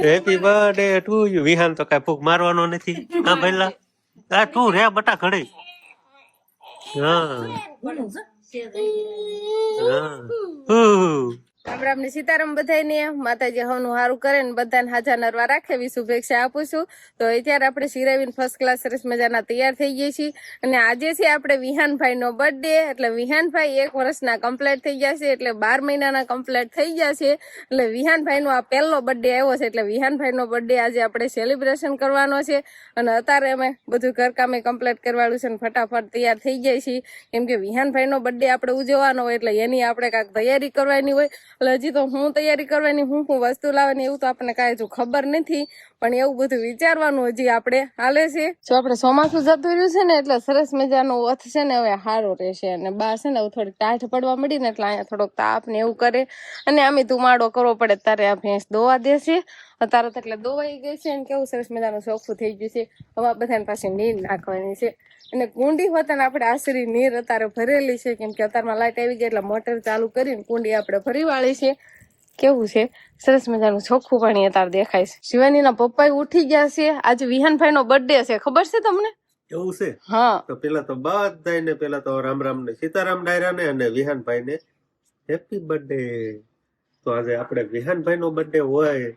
Happy birthday to you. Vihaan તો કઈ ફૂક મારવાનો નથી. હા પહેલા આ તું રે બટા ઘડી. હા હા રામને સીતારામ બધાને માતાજી હવનું સારું કરે ને બધાને હાજા નરવા રાખે એવી શુભેચ્છા આપું છું. તો અત્યારે આપણે સિરાવીને ફર્સ્ટ ક્લાસ સરસ મજાના તૈયાર થઈ ગઈ છીએ અને આજે છે આપણે વિહાનભાઈ નો બર્થડે. એટલે વિહાનભાઈ 1 વર્ષના કમ્પ્લીટ થઈ ગયા છે, એટલે 12 મહિનાના કમ્પ્લીટ થઈ ગયા છે. એટલે વિહાનભાઈ નો આ પહેલો બર્થડે આવ્યો છે, એટલે વિહાનભાઈ નો બર્થડે આજે આપણે સેલિબ્રેશન કરવાનો છે. અને અત્યારે અમે બધું ઘરકામે કમ્પ્લીટ કરવાનું છે ને ફટાફટ તૈયાર થઈ જાય છીએ, કેમ કે વિહાનભાઈ નો બર્થડે આપણે ઉજવવાનો હોય એટલે એની આપણે કાંઈક તૈયારી કરવાની હોય. એટલે હજી તો હું તૈયારી કરવાની, હું વસ્તુ લાવવાની એવું તો આપણને કાંઈ હજુ ખબર નથી, પણ એવું બધું વિચારવાનું હજી આપણે હાલે છે. જો આપણે ચોમાસું જતું રહ્યું છે ને એટલે સરસ મજાનો વથ છે ને હવે સારો રહેશે. અને બા છે ને થોડીક ટાઢ પડવા મળી ને એટલે અહીંયા થોડોક તાપ ને એવું કરે અને આમે ધુમાડો કરવો પડે તારે આ ભેંસ દોવા દેશે. અત્યારે તો એટલે દોવાઈ ગઈ છે ને કેવું સરસ મજાનું ચોખ્ખું થઈ ગયું છે. હવે બધાને પાસે નીર નાખવાની છે અને કુંડી હોતા આપણે આશરી નીર અત્યારે ભરેલી છે, કેમ કે અત્યારમાં લાઈટ આવી ગઈ એટલે મોટર ચાલુ કરીને કુંડી આપણે ભરી વાળી છે. કેવું છે સરસ મજાનું ચોખ્ખું પાણી અત્યારે દેખાય છે. શિવાની ના પપ્પા ઉઠી ગયા છે. આજે વિહાનભાઈ નો બર્થડે છે, ખબર છે તમને? એવું છે. હા તો પેલા તો બધાને પેલા તો રામ રામ ને સીતારામ ડાયરા ને અને વિહાનભાઈ ને હેપી બર્થડે. તો આજે આપણે વિહાનભાઈ નો બર્થડે હોય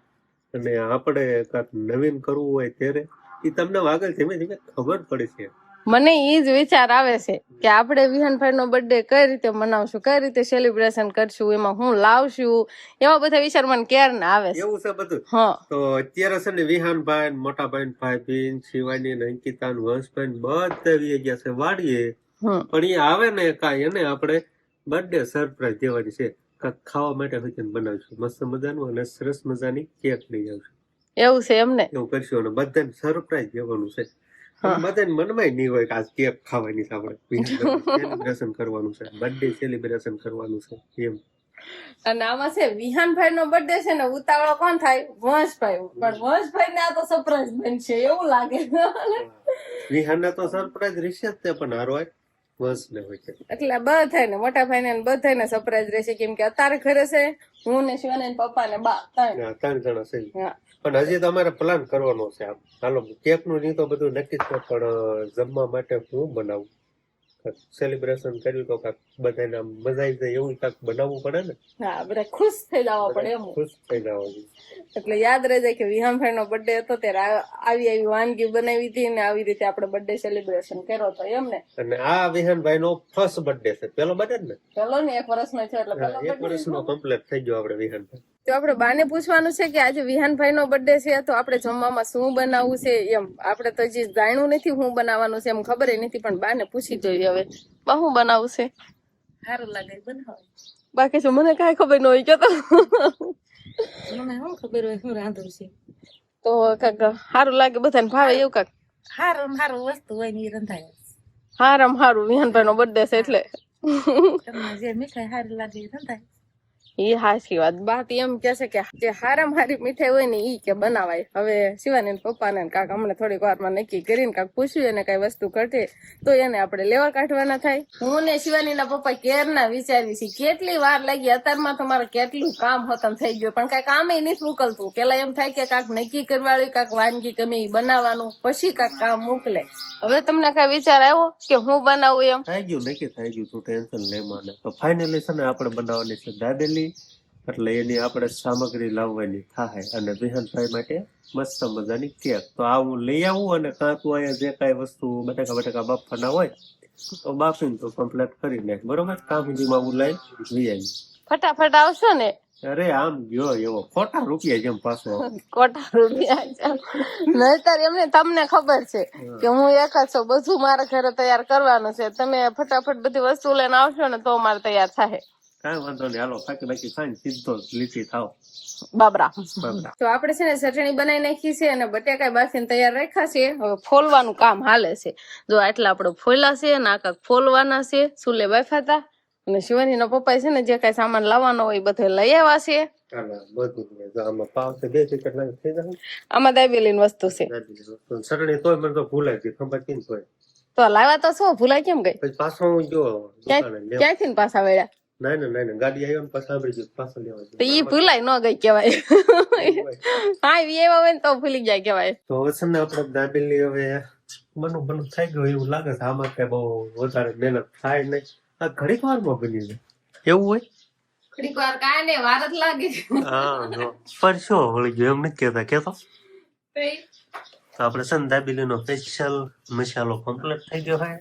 અને આપણે કાંઈક નવીન કરવું હોય ત્યારે એ તમને આગળ ધીમે ધીમે ખબર પડે છે. મને એ જ વિચાર આવે છે કે આપણે વિહાનભાઈ નો બર્થડે કઈ રીતે મનાવશું, કઈ રીતે સેલિબ્રેશન કરશું, એમાં હું લાવશું, એવા બધા વિચાર મને ક્યારે ના આવે છે. એવું છે બધું. હા તો અત્યારે છે ને વિહાનભાઈ મોટા ભાઈ ભાઈબીન શિવાની ને અંકિતા ને વંશભાઈ બધા આવી ગયા છે વાડીએ. પણ એ આવે ને કાંઈ એને આપણે બર્થડે સરપ્રાઈઝ દેવાની છે. કાંઈક ખાવા માટે હોય બનાવશું મસ્ત મજાનું અને સરસ મજાની કેક લઈ આવશું. એવું છે એમને? એવું કરશું અને બધાને સરપ્રાઈઝ દેવાનું છે. બધાને મનમાં નહીં હોય કે આજ કેક ખાવાની છે, આપણે સેલિબ્રેશન કરવાનું છે, બર્થડે સેલિબ્રેશન કરવાનું છે એમ. અને આમાં છે વિહાનભાઈ નો બર્થડે છે ને ઉતાવળો કોણ થાય? વંશભાઈ. પણ વંશભાઈ ને આ તો સરપ્રાઈઝ બનશે એવું લાગે. વિહાન તો સરપ્રાઈઝ રહેશે જ તે, પણ હારો વંશ ને હોય છે એટલે બધા ને મોટા ભાઈ ને બધા ને સરપ્રાઈઝ રહેશે, કેમ કે અત્યારે ઘરે છે હું ને શિવાની પપ્પા ને બા ત્રણ જણા છે. પણ હજી તો અમારે પ્લાન કરવાનો છે. આમ હાલો કેક નું નહીં તો બધું નક્કી છે, પણ જમવા માટે હું બનાવું સેલિબ્રેશન કર્યું તો કાંક બધાને મજા આવી જાય એવું કાંક બનાવવું પડે ને. હા બધા ખુશ થઈ જવા પડે એમ. ખુશ થઈ જવા એટલે યાદ રહી જાય કે વિહાનભાઈ નો બર્થડે હતો ત્યારે આવી વાનગી બનાવી હતી ને આવી રીતે આપણે બર્થડે સેલિબ્રેશન કર્યો હતો એમ ને. અને આ વિહાનભાઈ નો ફર્સ્ટ બર્થડે છે, પેલો બર્થડે ને પેલો ને 1 વર્ષનો છે એટલે 1 વર્ષનો કમ્પ્લીટ થઈ ગયો આપણે વિહાનભાઈ. તો આપણે બાને પૂછવાનું છે કે આજે વિહાનભાઈ નો બર્થડે છે તો આપણે જમવામાં શું બનાવવું છે એમ. આપણે તો હજી જાણ્યું નથી હું બનાવવાનું છે એમ, ખબર નથી, પણ બાને પૂછી જોઈએ હવે બા શું બનાવવું છે. સારું લાગે બનાવ, બાકી શું મને કાંઈ ખબર ન હોય કે તો મને શું ખબર હોય શું રાંધવું છે. તો કાંક સારું લાગે બધાને ભાવે એવું કાંક સારું વસ્તુ હોય ને એ રંધાય. હારામ સારું વિહાનભાઈ નો બર્થડે છે એટલે જે મીઠાઈ સારી લાગે એ રંધાય. એ હાચી વાત. બાત એમ કે છે કે જે હારામ હારી મીઠાઈ હોય ને ઈ કે બનાવાય. હવે શિવાની પપ્પા ને કાક હમણાં થોડીક વારમાં નક્કી કરીને કાક પૂછ્યું એને કઈ વસ્તુ ઘટે તો એને આપણે લેવા કાઢવાના થાય. હું ને શિવાની ના પપ્પા કેરના વિચારી છે કેટલી વાર લાગી. અત્યારમાં તમારે કેટલું કામ ખતમ થઈ ગયું પણ કઈ કામ નથી મોકલતું. પેલા એમ થાય કે કાક નક્કી કરવાળી કાક વાનગી ગમે બનાવવાનું પછી કાક કામ મોકલે. હવે તમને કઈ વિચાર આવ્યો કે હું બનાવું એમ? થઈ ગયું નક્કી થઈ ગયું, તું ટેન્શન લે માને. તો ફાઇનલી છે ને આપણે બનાવવાની છે દાબેલી, એટલે એની આપણે સામગ્રી લાવવાની થાય અને વિહાનભાઈ માટે મસ્ત મજાની કેક. તો આવું લઈ આવું અને કાં તું અહીંયા જે કાંઈ વસ્તુ બટાકા બાફવાના હોય તો બાફીને તો કમ્પ્લીટ કરી નાખ, બરોબર? કામ સુધીમાં હું લઈ આવી ફટાફટ આવશો ને? અરે આમ ગયો એવો ખોટા રૂપિયા જેમ પાછો ખોટા રૂપિયા નહીતર એમને તમને ખબર છે કે હું એક જ છું, બધું મારા ઘરે તૈયાર કરવાનું છે. તમે ફટાફટ બધી વસ્તુ લઈને આવશો ને તો મારે તૈયાર થાય. કઈ વાંધો નહીં, હાલો બાકી ખાઈને સીધો લીટી થાવ બાબરા. તો આપણે છે ને ચટણી બનાવી નાખી છે અને બટાકા બાફીને તૈયાર રાખ્યા છે. હવે ફોલવાનું કામ હાલે છે. જો આટલા આપણે ફોલ્યા છે અને આ ફોલવાના છે. સુલે બાફ્યા હતા અને શિવાની નો પપ્પા છે ને જે કઈ સામાન લાવવાનો હોય બધે લઈ આવ્યા છે. આમાં દાબેલી વસ્તુ છે. તો લાવ્યા તો શું ભૂલાય કેમ ગઈ? પાછો ક્યાંથી પાછા વળ્યા? ના ગાડી આવ્યો ને પછી સાંભળી ગયું પાછળ લેવા તો ઈ ભૂલાય ન ગઈ કેવાય. હા વિયેવા હોય ને તો ભૂલી જાય કેવાય. તો હવે છે ને આપણે દાબેલી હવે બનું થઈ ગયું એવું લાગે છે. આમાં કઈ બહુ વધારે મહેનત થાય નહીં. આ ઘડીક વારમાં બની જાય એવું હોય. ઘડીક વાર કાંઈ ને વાર જ લાગે. હા પર શું વળી ગયું એમ નથી કેતા કેતો. તો આપણે છે ને દાબેલીનો સ્પેશિયલ મસાલો કમ્પ્લીટ થઈ ગયો હોય.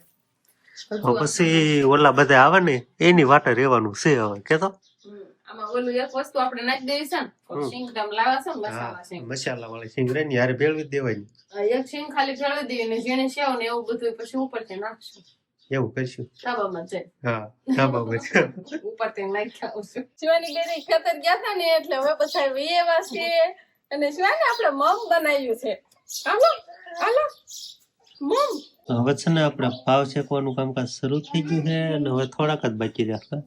પછી ઓલા બધા આવે ને એની વાટે રહેવાનું છે હવે કેતો. આમાં ઓલું એક વસ્તુ આપણે નાખી દેવી છે ને શીંગ તમ લાવે છે ને મસાલા શીંગ. મસાલા વાળી શીંગ રે ને યાર ભેળવી જ દેવાની. એક શીંગ ખાલી ભેળવી દેવી ને જેને સેવ ને એવું બધું પછી ઉપરથી નાખશું. એવું કરશું. ધાબામાં જઈ. હા ધાબામાં ઉપરથી નાખી આવશું. શિવાની બેન ખેતર ગયા હતા ને એટલે હવે પછી વિયેવા છે અને શિવાની આપણે મમ બનાવ્યું છે. હાલો હાલો મમ. હવે છે ને આપણે પાવ શેકવાનું કામકાજ શરૂ થઈ ગયું છે અને હવે થોડાક જ બાકી રહ્યા.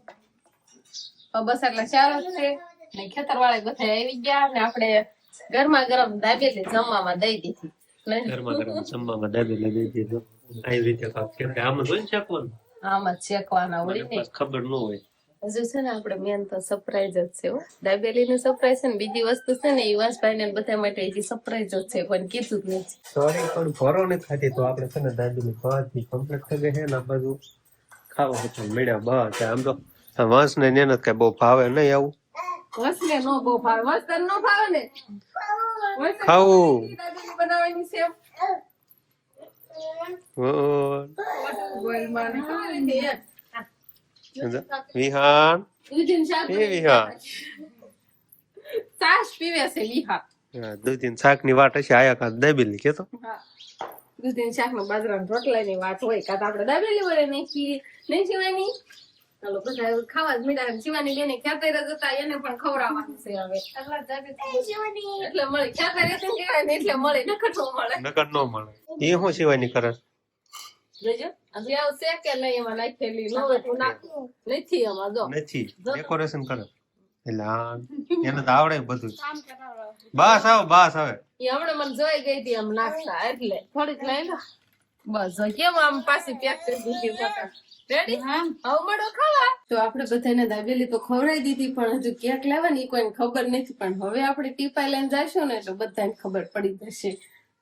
બસ એટલે ચાલો છે ને ખેતર વાળા બધા આવી ગયા ને આપણે ગરમા ગરમ દાબેલી જમવામાં દઈ દીધી. ગરમા ગરમ જમવામાં દાબેલી દઈ દીધું. આવી રીતે કામ આમાં જોઈ શેકવાનું. આમાં શેકવાના હોય ને ખબર ન હોય. હજુ છે ને આપણે મેન તો સરપ્રાઈઝ જ છે હો. દાબેલી નું સરપ્રાઈઝ છે ને બીજી વસ્તુ છે ને યુવાસભાઈ ને બધા માટે હજી સરપ્રાઈઝ જ છે પણ કીધું જ નથી. સોરી પણ ભરો નથી ખાતી તો આપણે છે ને દાબેલી બધી કમ્પ્લીટ થઈ ગઈ છે ને આ બધું ખાવા હતો મળ્યા બસ. આમ તો વંશ ને એને કઈ બહુ ભાવે નહીં આવું. વસ ને નો બહુ ભાવે વસ તને નો ભાવે ને ખાવું દાબેલી બનાવવાની છે. વિહાન છાશ પીવે છે વિહાન. દૂધી શાક ની વાટ હશે આયા કાં દાબેલી કેતો. દૂધી શાક નો બાજરાના રોટલા ની વાત હોય કાં તો આપણે દાબેલી વડે નહીં શિવાની. ચાલો બધા ખાવા જ મીઠા. શિવાની બેને ખેતરે જતા એને પણ ખવડાવવાનું છે હવે એટલે મળે ખેતરે કહેવાય ને એટલે મળે નકર નો મળે. નકર નો મળે. એ શું શિવાની કરે જોજો હજી આવશે કે નહીં એમાં નાખેલી નો નથી એમાં જો નથી ડેકોરેશન કરે એટલે એને તો આવડે બધું. બસ આવે એ હમણાં મને જોઈ ગઈ હતી એમ નાખતા એટલે થોડીક લઈ લો બસ કેમ આમ પાછી પેક કરી દીધી. રેડી હવે મળો ખાવા. તો આપણે બધાને દાબેલી તો ખવડાવી દીધી પણ હજુ કેક લેવાની કોઈને ખબર નથી. પણ હવે આપણે ટીપાઈ લઈને જઈશું ને એટલે બધાને ખબર પડી જશે.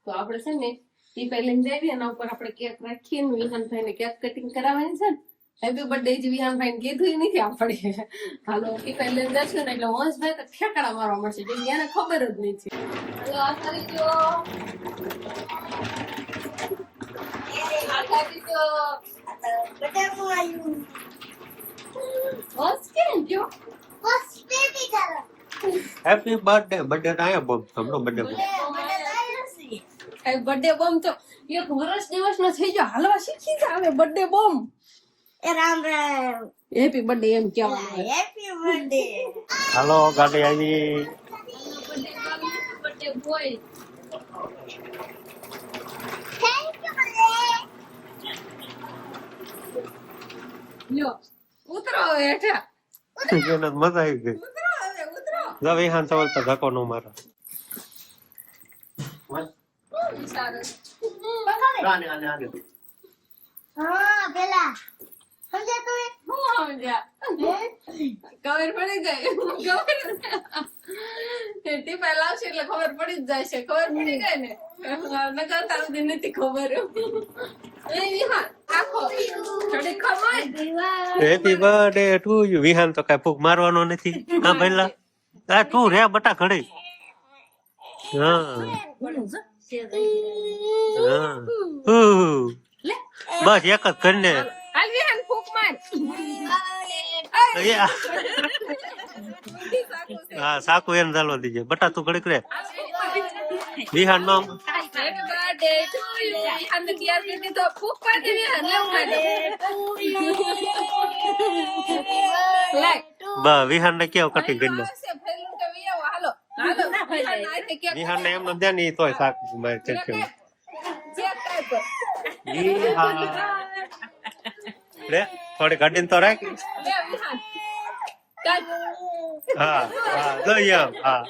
તો આપણે છે ને ટીપાઈ લઈને જઈએ એના ઉપર આપણે કેક રાખીએ ને વિહાનભાઈ ને કેક કટિંગ કરાવવાની છે ને. હેપી બર્થડે જ વિહાનભાઈ ને કીધું નથી આપણે. હાલો ટીપાઈ લઈને જશું ને એટલે વંશભાઈ તો ઠેકડા મારવા મળશે જેમ એને ખબર જ નથી. હાલો આ કરી દો આ કરી દો. Happy birthday. બર્થડે આયા બોમ હમણો બર્થડે બોમ. બર્થડે બોમ તો એક વર્ષ દિવસ નો થઈ ગયો હાલવા શીખી જાવે. બર્થડે બોમ રામ રામ હેપી બર્થડે એમ કહેવાનું. Happy birthday. હાલો ગાડી આવી. બર્થડે બોય લ્યો ઉતરો હેઠા. એને મજા આવી ગઈ. ઉતરો વિહાન સવાલ તો ધક્કો નો મારો. હા પેલા સમજે તું ખબર પડી જાય ટીપા લાવશે એટલે ખબર પડી જ જાય છે. ખબર પડી જાય ને નકર તારું નથી ખબર. Happy birthday to you. Vihaan તો કઈ ફૂક મારવાનો નથી. હા ભઈલા આ તું રે બટા ઘડી. હા બસ એક જ કરીને હા સાકુ એને ચાલવા દીજે બટા તું ઘડીક રે. વિહાન નો વિહાન ને કેવો કટિંગ કરી લે. વિહાન ને એમ ધ્યાન નહીં તોય શાક રે થોડી ઘટીને તો રાખ. હા જોઈએ હા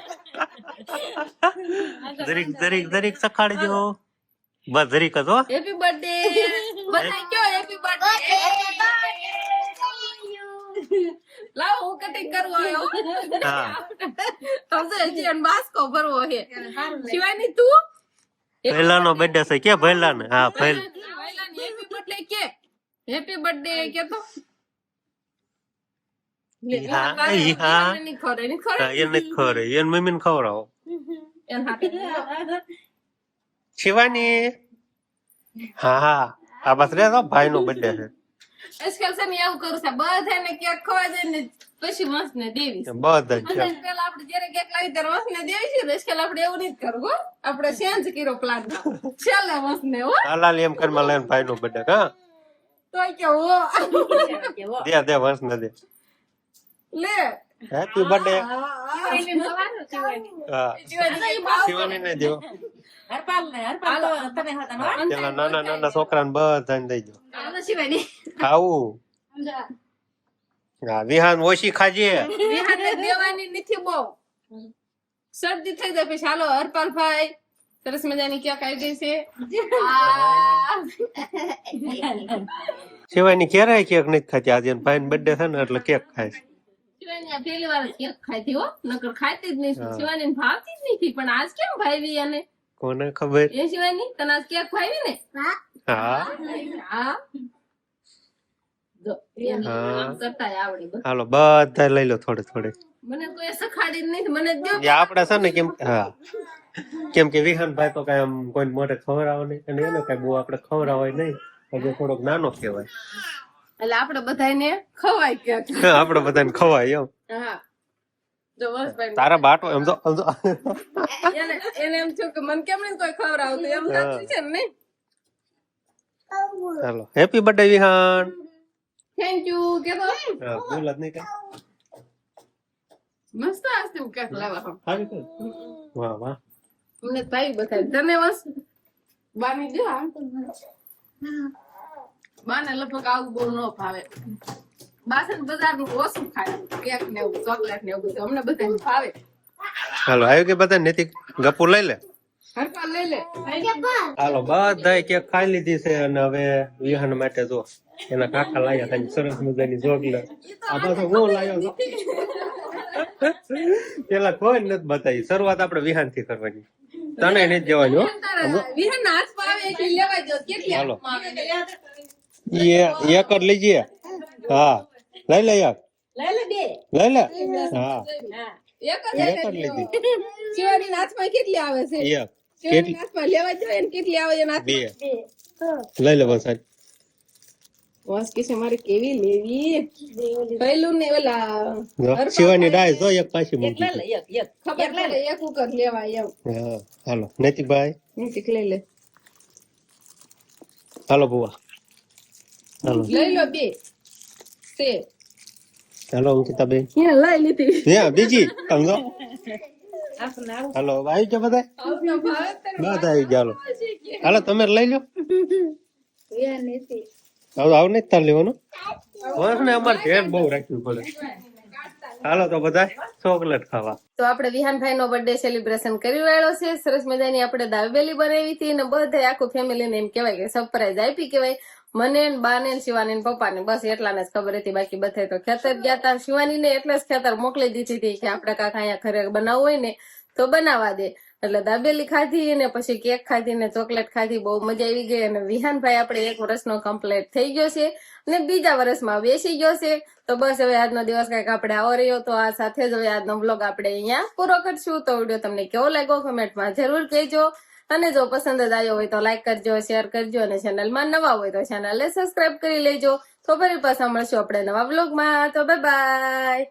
દરેક સખાડી જો બસ દરેક જ હો. હેપી બર્થડે બધા કયો હેપી બર્થડે. લાવો હું કટિંગ કરવું હોય હો. હા સમજો હજી એને બાસ્કો ભરવો છે શિવાની તું ભૈલાનો બર્થડે છે કે ભૈલાને હા ભૈલ હેપી બર્થડે કે હેપી બર્થડે કે તો હા, નહીં ખવડાય, નહીં ખવડાય. હા, એને ખબર એને મમ્મી ને ખવડાવો એને હાથે. શિવાની હા હા આ બસ રે ભાઈ નો બર્થડે છે આજકાલ છે ને એવું કરું છે બધાને કેક ખવાય જાય ને પછી વંશને દેવી છે. બધા જ અને પેલા આપણે જયારે કેક લાવી ત્યારે વંશને દેવી છે ને આજકાલ આપણે એવું નહીં જ કરવું હો. આપણે ચેન્જ કર્યો પ્લાન છેલ્લે વંશને હો હાલાલ એમ કરમાં લઈને ભાઈ નો બર્થડે હા તો કે હો દે વંશ ને દે લે હેપી બર્થડે હા શિવાની ખાવ. શિવાની ને દેવો પેલા નાના છોકરાને બધાને દઈ દો ખાવું હા વિહાન ઓછી ખાજે વિહાનને દેવાની નથી બહુ શરદી થઈ જાય પછી હાલો હરપાલભાઈ સરસ મજાની કેક આવી ગઈ છે આ. શિવાની ક્યારેય કેક નથી ખાતી આજે ભાઈ નો બર્થડે છે ને એટલે કેક ખાય છે શિવાની આ પહેલી વાર જ કેક ખાધી હો નકર ખાતી જ નહીં શિવાની ભાવતી જ નથી પણ આજ કેમ ભાવી અને કોને ખબર એ શિવાની તને આજ કેક ભાવી ને હા હા જો એને હા. આમ કરતાય આવડે બધું. હાલો બધા લઈ લો થોડે થોડે મને કોઈ સખાડી જ નથી મને જ એ આપડે છે ને કેમ હા કેમ કે વિહાન ભાઈ તો કઈ આમ કોઈ મોઢે ખવડાવો નહીં અને એને કઈ બહુ આપડે ખવડાવાય નહીં હજુ થોડોક નાનો કહેવાય એટલે આપણે બધાને ખવાય કેક આપડે બધાને ખવાય એમ હા જો વંશભાઈ તારા બાટો એમ તો એને એમ થયું કે મને કેમ નહીં કોઈ ખવડાવતું એમ સાચું છે ને નહીં ચાલો happy birthday Vihaan thank you કે તો હા ભૂલ જ નહીં કઈ મસ્ત આસ્તે હું કેક લાવવા સારી છે વાહ વાહ મને ભાઈ બતાવી તને વસ બાની જો આ. બાને લગભગ આવું બહુ ન ભાવે બાસન બજારનું ઓછું ખાય કેક ને એવું ચોકલેટ ને એવું બધું અમને બધાને ભાવે હાલો આવ્યું કે બધા નૈતિક ગપુ લઈ લે હરપા લઈ લે હાલો બધા કેક ખાઈ લીધી છે અને હવે વિહાન માટે જો એના કાકા લાયા હતા સરસ મજાની ચોકલેટ આ પાછો હું લાયો છું પેલા કોઈ નથી બતાવી શરૂઆત આપણે વિહાન થી કરવાની તને નથી જવાની હો વિહાન હાથ પાવે એટલે લેવા જો કેટલી હાલો. હાથમાં આવે એક જ લઈજે હા લઈ લે યાર લઈ લે હા એક જ એક જ લીધી શિવાની હાથમાં કેટલી આવે છે એક શિવાની હાથમાં લેવા જોઈએ ને કેટલી આવે એના બે લઈ લે બસ વાસ કે છે મારે કેવી લેવી પહેલું ને ઓલા શિવાની ડાય જો એક પાછી મૂકી ખબર પડે એક ઉકર લેવાય એમ હા હાલો નૈતિકભાઈ નીતિક લઈ લે હાલો બુવા હાલો લઈ લો બે તે હાલો અંકિતાબેન લઈ લીધી હે બીજી સમજો હાલો આવી ગયા બધા આવતો ભાવે તને બધા આવી ગયા હાલો હાલો તમે લઈ લો આવ નહીં તાર લેવાનું બસ ને અમારે ઘેર બહુ રાખ્યું પડે હાલો તો બધા ચોકલેટ ખાવા તો આપણે વિહાનભાઈ નો બર્થડે સેલિબ્રેશન કરી રહ્યો છે સરસ મજાની આપણે દાવેલી બનાવી હતી અને બધા આખું ફેમિલી ને એમ કહેવાય કે સરપ્રાઈઝ આપી કહેવાય મને ને બાને ને શિવાની ને પપ્પા ને બસ એટલાને જ ખબર હતી બાકી બધા તો ખેતર ગયા હતા શિવાની ને એટલે જ ખેતર મોકલી દીધી હતી કે આપણે કાંઈક અહીંયા ઘરે બનાવવું હોય ને તો બનાવવા દે એટલે દાબેલી ખાધી ને પછી કેક ખાધી ને ચોકલેટ ખાધી બહુ મજા આવી ગઈ અને વિહાનભાઈ આપણે 1 વર્ષનો કમ્પ્લીટ થઈ ગયો છે અને બીજા વર્ષમાં બેસી ગયો છે તો બસ હવે આજનો દિવસ કઈક આપણે આવો રહ્યો તો આ સાથે જ હવે આજનો વ્લોગ આપણે અહીંયા પૂરો કરશું તો વિડીયો તમને કેવો લાગ્યો કમેન્ટમાં જરૂર કહેજો અને જો પસંદ જ આવ્યો હોય તો લાઈક કરજો શેર કરજો અને ચેનલમાં નવા હોય તો ચેનલને સબસ્ક્રાઇબ કરી લેજો તો ફરી પાછા મળશું આપણે નવા વ્લોગમાં તો બાય બાય